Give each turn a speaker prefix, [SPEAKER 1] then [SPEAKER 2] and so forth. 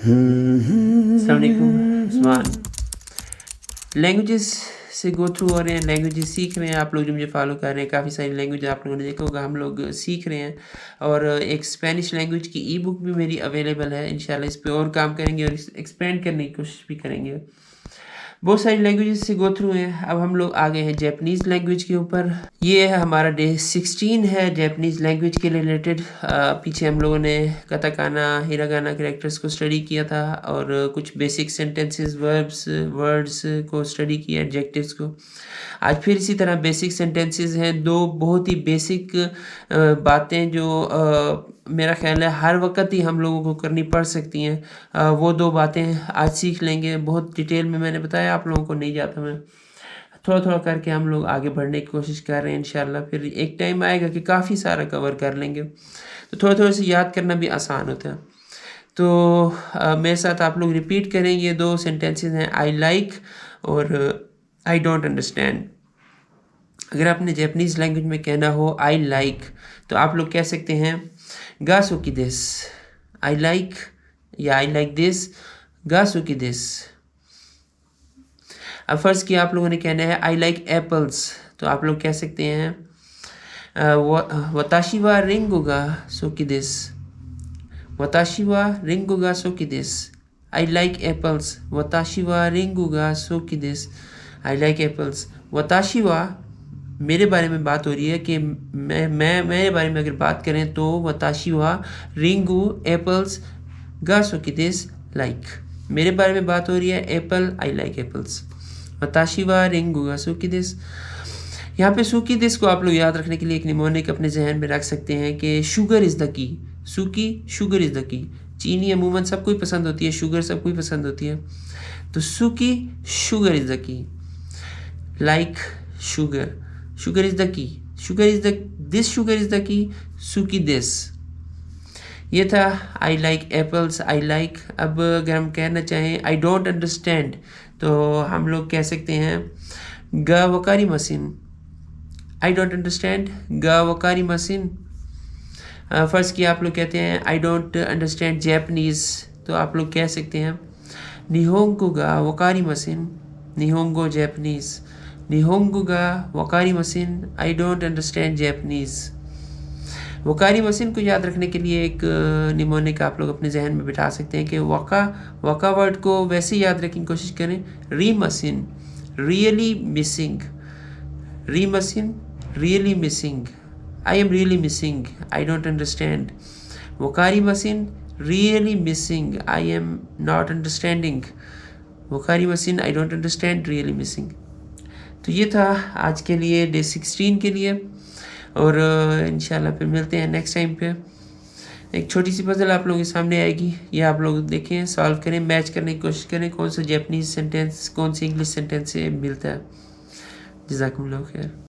[SPEAKER 1] अस्सलाम वालेकुम उस्मान। लैंग्वेजेस से गो थ्रू हो रहे हैं, लैंग्वेजेस सीख रहे हैं। आप लोग जो मुझे फॉलो कर रहे हैं, काफ़ी सारी लैंग्वेज आप लोगों ने देखा होगा, हम लोग सीख रहे हैं। और एक स्पेनिश लैंग्वेज की ई बुक भी मेरी अवेलेबल है। इंशाल्लाह इस पे और काम करेंगे और एक्सपेंड करने की कोशिश भी करेंगे। बहुत सारी लैंग्वेजेस से गो थ्रू हैं। अब हम लोग आ गए हैं जैपनीज़ लैंग्वेज के ऊपर। ये है हमारा डे 16 है जैपनीज़ लैंग्वेज के रिलेटेड। पीछे हम लोगों ने कताकाना हिरागाना कैरेक्टर्स को स्टडी किया था और कुछ बेसिक सेंटेंसेस वर्ड्स को स्टडी किया, एडजेक्टिव्स को। आज फिर इसी तरह बेसिक सेंटेंसेस हैं, दो बहुत ही बेसिक बातें जो मेरा ख्याल है हर वक्त ही हम लोगों को करनी पड़ सकती हैं। वो दो बातें आज सीख लेंगे। बहुत डिटेल में मैंने बताया आप लोगों को, नहीं जाता मैं, थोड़ा थोड़ा करके हम लोग आगे बढ़ने की कोशिश कर रहे हैं। इंशाल्लाह फिर एक टाइम आएगा कि काफ़ी सारा कवर कर लेंगे, तो थोड़ा थोड़ा से याद करना भी आसान होता है। तो मेरे साथ आप लोग रिपीट करेंगे। ये दो सेंटेंसेस हैं, आई लाइक और आई डोंट अंडरस्टैंड। अगर आपने जैपनीज़ लैंग्वेज में कहना हो आई लाइक, तो आप लोग कह सकते हैं गासुकी दिस, आई लाइक या आई लाइक दिस, गासुकी दिस। अब फ़र्ज़ किया आप लोगों ने कहना है आई लाइक एप्पल्स, तो आप लोग कह सकते हैं वताशी वा रिंगो गा सोकी दिस, वताशी वा रिंगो गा सोकी दिस। आई लाइक एप्पल्स, वताशी वा रिंगो गा सोकी दिस। आई लाइक एप्पल्स, वताशी वा मेरे बारे में बात हो रही है कि मैं मेरे बारे में अगर बात करें तो वताशी वा रिंगू एप्पल्स गा सोकी दिस लाइक। मेरे बारे में बात हो रही है एप्पल, आई लाइक एप्पल्स। वताशी वा रिंगू गा सोकी दिस। यहाँ पे सुकी दिस को आप लोग याद रखने के लिए एक निमोनिक अपने जहन में रख सकते हैं कि शुगर इज़ द की। सुकी, शुगर इज़ द की। चीनी अमूमन सबको ही पसंद होती है, शुगर सबको ही पसंद होती है, तो सुकी, sugar is the key. Like sugar, sugar is the key, sugar is the this, sugar is the key, सुकी दिस। ये था I like apples, I like. अब अगर हम कहना चाहें आई डोंट अंडरस्टैंड, तो हम लोग कह सकते हैं गा वकारी मशीन। आई डोंट अंडरस्टैंड गा वकारी मशीन। फ़र्ज़ किया आप लोग कहते हैं आई डोंट अंडरस्टैंड जैपनीज़, तो आप लोग कह सकते हैं निहोंगो गा वकारी मशीन, निहोंगो जैपनीज़, निहोंगो गा वकारी मशीन, आई डोंट अंडरस्टैंड जैपनीज़। वकारी मशीन को याद रखने के लिए एक निमोनिक आप लोग अपने जहन में बिठा सकते हैं कि वका वर्ड को वैसे याद रखने की कोशिश करें। री मशीन, रियली मिसिंग, री मशीन, really missing, I am really missing, I don't understand. वकारी मशीन, really missing, I am not understanding. वकारी मशीन, I don't understand, really missing. तो ये था आज के लिए डे 16 के लिए, और इंशाल्लाह फिर मिलते हैं नेक्स्ट टाइम पे। एक छोटी सी पजल आप लोगों के सामने आएगी, ये आप लोग देखें, सॉल्व करें, मैच करने की कोशिश करें कौन सा जैपनीज़ सेंटेंस कौन सी इंग्लिश सेंटेंस से मिलता है। जज़ाकुमुल्लाह खैर।